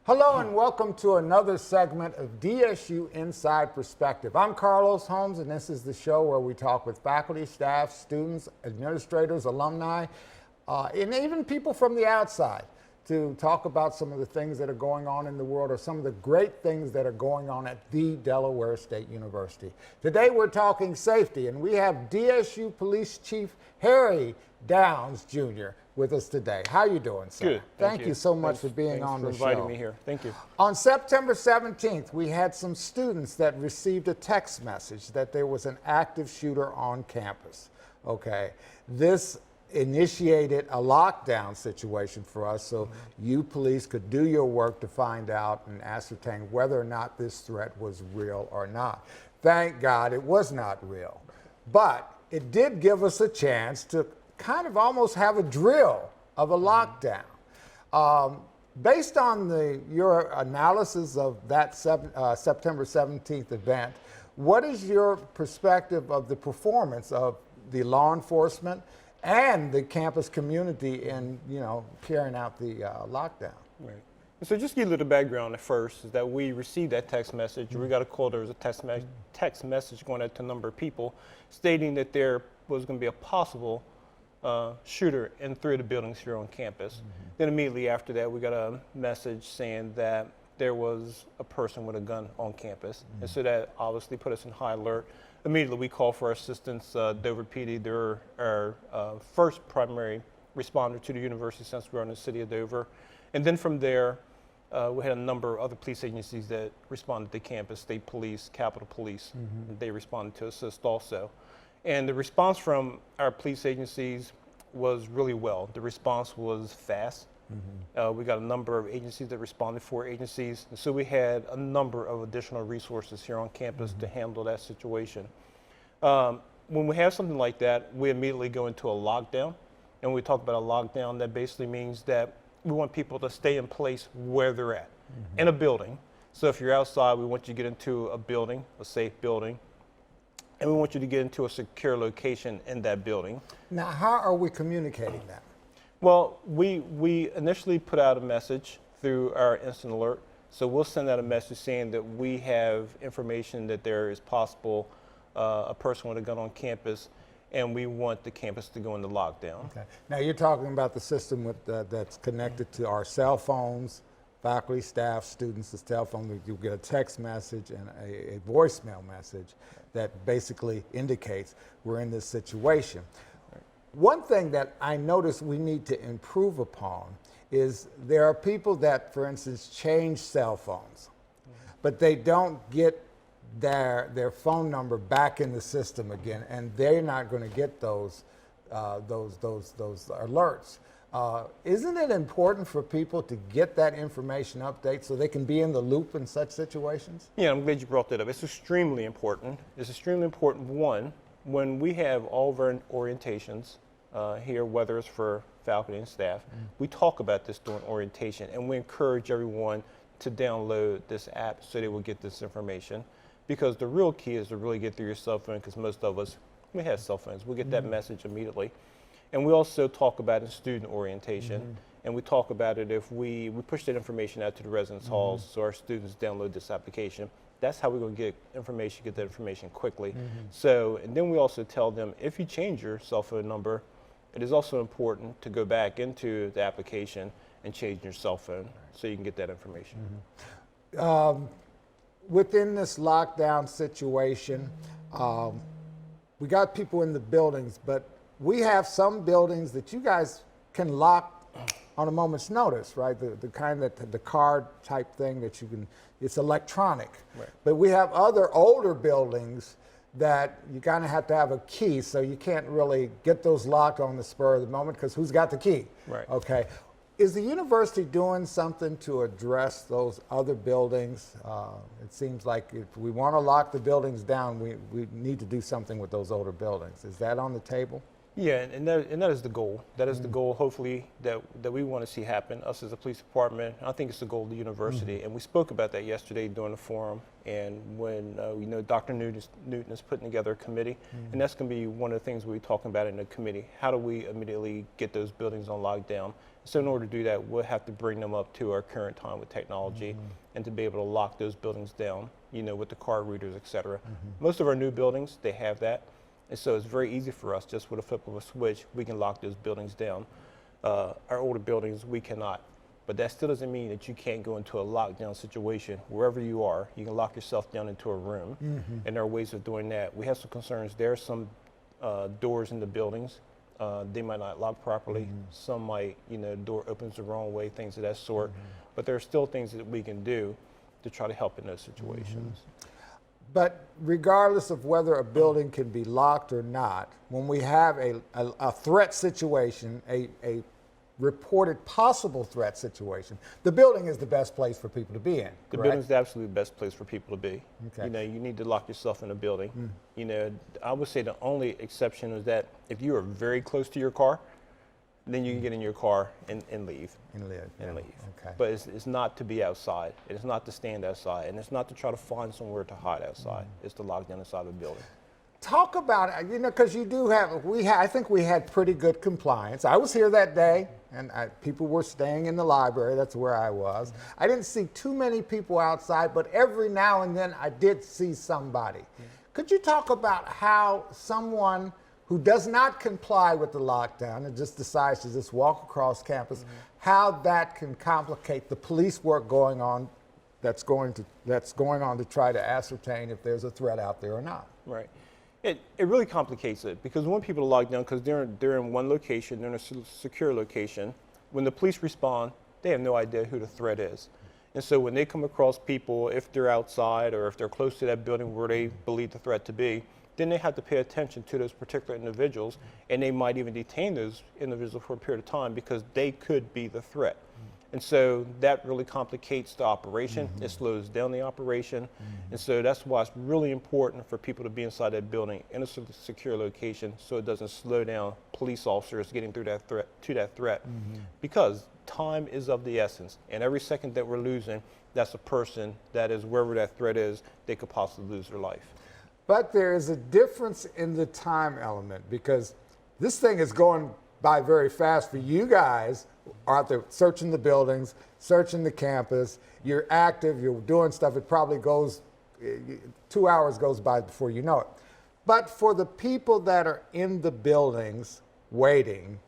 Hello and welcome to another segment of DSU Inside Perspective. I'm Carlos Holmes, and this is the show where we talk with faculty, staff, students, administrators, alumni, and even people from the outside to talk about some of the things that are going on in the world or some of the great things that are going on at the Delaware State University. Today we're talking safety, and we have DSU Police Chief Harry Downs Jr. with us today. How you doing, sir? Good. Thank you so much for being on the show. Thanks for inviting me here. Thank you. On September 17th, we had some students that received a text message that there was an active shooter on campus. Okay. This initiated a lockdown situation for us so you police could do your work to find out and ascertain whether or not this threat was real or not. Thank God it was not real. But it did give us a chance to kind of almost have a drill of a lockdown. Based on your analysis of that September 17th event, what is your perspective of the performance of the law enforcement and the campus community in, carrying out the lockdown? Right. So just to give you a little background at first, is that we received that text message. We got a call, there was a text message going out to a number of people stating that there was going to be a possible shooter in 3 of the buildings here on campus. Then immediately after that, we got a message saying that there was a person with a gun on campus. And so that obviously put us in high alert. Immediately we called for assistance. Dover PD, they're our first primary responder to the university since we're in the city of Dover. And then from there, we had a number of other police agencies that responded to campus, state police, Capitol Police. They responded to assist also. And the response from our police agencies was really well. The response was fast. We got a number of agencies that responded, 4 agencies. And so we had a number of additional resources here on campus to handle that situation. When we have something like that, we immediately go into a lockdown. And when we talk about a lockdown, that basically means that we want people to stay in place where they're at, in a building. So if you're outside, we want you to get into a building, a safe building. And we want you to get into a secure location in that building. Now, how are we communicating that? Well, we initially put out a message through our instant alert. So we'll send out a message saying that we have information that there is possible a person with a gun on campus, and we want the campus to go into lockdown. Okay. Now, you're talking about the system with that's connected to our cell phones, faculty, staff, students' cell phone. You get a text message and a voicemail message that basically indicates we're in this situation. Right. One thing that I notice we need to improve upon is there are people that, for instance, change cell phones, but they don't get their phone number back in the system again, and they're not going to get those alerts. Isn't it important for people to get that information update so they can be in the loop in such situations? Yeah, I'm glad you brought that up. It's extremely important. It's extremely important, one, when we have all of our orientations here, whether it's for faculty and staff, we talk about this during orientation, and we encourage everyone to download this app so they will get this information. Because the real key is to really get through your cell phone, because most of us, we have cell phones. We'll get that message immediately. And we also talk about it in student orientation, and we talk about it if we push that information out to the residence halls so our students download this application. That's how we're going to get that information quickly. So, and then we also tell them, if you change your cell phone number, it is also important to go back into the application and change your cell phone so you can get that information. Within this lockdown situation, we got people in the buildings, but we have some buildings that you guys can lock on a moment's notice, right? The kind that the card type thing that you can, it's electronic. Right. But we have other older buildings that you kind of have to have a key, so you can't really get those locked on the spur of the moment because who's got the key? Right. Okay. Is the university doing something to address those other buildings? It seems like if we want to lock the buildings down, we need to do something with those older buildings. Is that on the table? Yeah, and that is the goal. That is the goal, hopefully, that we want to see happen, us as a police department. I think it's the goal of the university. And we spoke about that yesterday during the forum. And when, Dr. Newton is putting together a committee, and that's going to be one of the things we'll be talking about in the committee. How do we immediately get those buildings on lockdown So in order to do that, we'll have to bring them up to our current time with technology and to be able to lock those buildings down, you know, with the card readers, et cetera. Most of our new buildings, they have that. And so it's very easy for us, just with a flip of a switch, we can lock those buildings down. Our older buildings, we cannot. But that still doesn't mean that you can't go into a lockdown situation. Wherever you are, you can lock yourself down into a room. And there are ways of doing that. We have some concerns. There are some doors in the buildings. They might not lock properly. Some might, you know, door opens the wrong way, things of that sort. But there are still things that we can do to try to help in those situations. But regardless of whether a building can be locked or not, when we have a threat situation, a reported possible threat situation, the building is the best place for people to be in. The correct? building's the absolute best place for people to be. Okay. You know, you need to lock yourself in a building. You know, I would say the only exception is that if you are very close to your car, then you can get in your car and leave. And live. And leave. Okay. But it's not to be outside. It's not to stand outside. And it's not to try to find somewhere to hide outside. It's to lock down inside the building. Talk about it, you know, because you do have, I think we had pretty good compliance. I was here that day, and people were staying in the library. That's where I was. I didn't see too many people outside, but every now and then I did see somebody. Could you talk about how someone who does not comply with the lockdown and just decides to just walk across campus, how that can complicate the police work going on that's going on to try to ascertain if there's a threat out there or not? Right. It really complicates it because when people are locked down, because they're in one location, they're in a secure location, when the police respond, they have no idea who the threat is. And so when they come across people, if they're outside or if they're close to that building where they believe the threat to be, then they have to pay attention to those particular individuals, and they might even detain those individuals for a period of time because they could be the threat. And so that really complicates the operation. It slows down the operation. And so that's why it's really important for people to be inside that building in a secure location so it doesn't slow down police officers getting through that threat. Because time is of the essence. And every second that we're losing, that's a person that is wherever that threat is, they could possibly lose their life. But there is a difference in the time element because this thing is going by very fast for you guys are out there searching the buildings, searching the campus. You're active, you're doing stuff. It probably goes, 2 hours goes by before you know it. But for the people that are in the buildings waiting,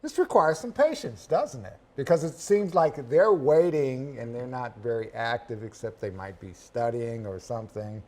this requires some patience, doesn't it? Because it seems like they're waiting and they're not very active except they might be studying or something.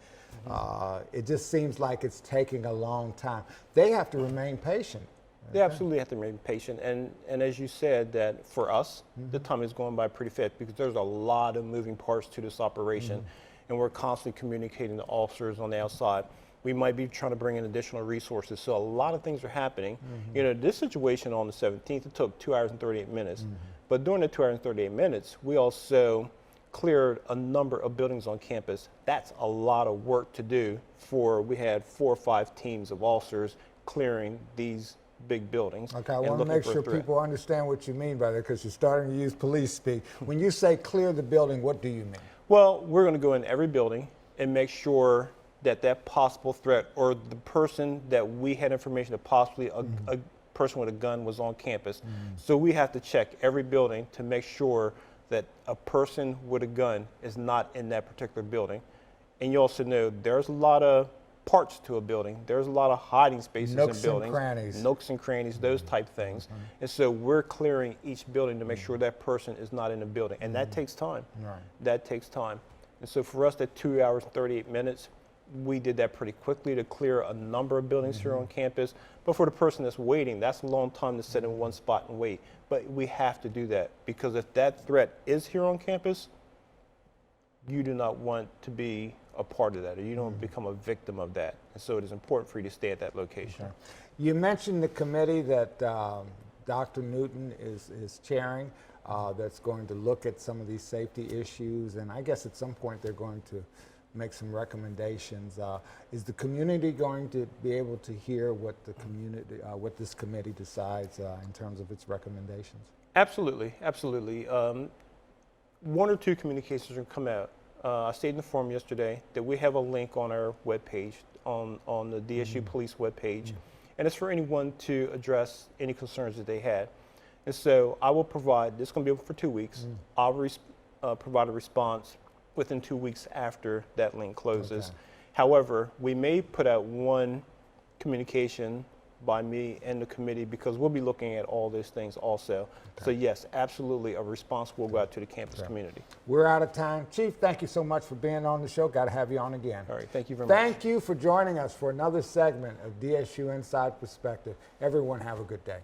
It just seems like it's taking a long time. They have to remain patient. They absolutely have to remain patient. And as you said, that for us, the time is going by pretty fast because there's a lot of moving parts to this operation. And we're constantly communicating to officers on the outside. We might be trying to bring in additional resources. So a lot of things are happening. You know, this situation on the 17th, it took 2 hours and 38 minutes. But during the 2 hours and 38 minutes, we also cleared a number of buildings on campus. That's a lot of work to do we had 4 or 5 teams of officers clearing these big buildings. Okay, I want to make sure people understand what you mean by that because you're starting to use police speak. When you say clear the building, what do you mean? Well, we're going to go in every building and make sure that that possible threat or the person that we had information that possibly a person with a gun was on campus. So we have to check every building to make sure that a person with a gun is not in that particular building. And you also know there's a lot of parts to a building. There's a lot of hiding spaces in buildings. Nooks and crannies. Nooks and crannies, those type things. And so we're clearing each building to make sure that person is not in the building. And that takes time. Right. That takes time. And so for us, that 2 hours and 38 minutes, we did that pretty quickly to clear a number of buildings here on campus. But for the person that's waiting, that's a long time to sit in one spot and wait. But we have to do that because if that threat is here on campus, you do not want to be a part of that, or you don't become a victim of that. And so it is important for you to stay at that location. Okay. You mentioned the committee that Dr. Newton is chairing that's going to look at some of these safety issues, and I guess at some point they're going to make some recommendations. Is the community going to be able to hear what the community, what this committee decides in terms of its recommendations? Absolutely, absolutely. 1 or 2 communications will come out. I stated in the forum yesterday that we have a link on our webpage, on the DSU Police webpage, and it's for anyone to address any concerns that they had. And so I will provide, this is going to be open for 2 weeks. I'll provide a response within 2 weeks after that link closes. Okay. However, we may put out one communication by me and the committee because we'll be looking at all these things also. So yes, absolutely, a response will go out to the campus community. We're out of time. Chief, thank you so much for being on the show. Got to have you on again. All right, thank you very much. Thank you for joining us for another segment of DSU Inside Perspective. Everyone have a good day.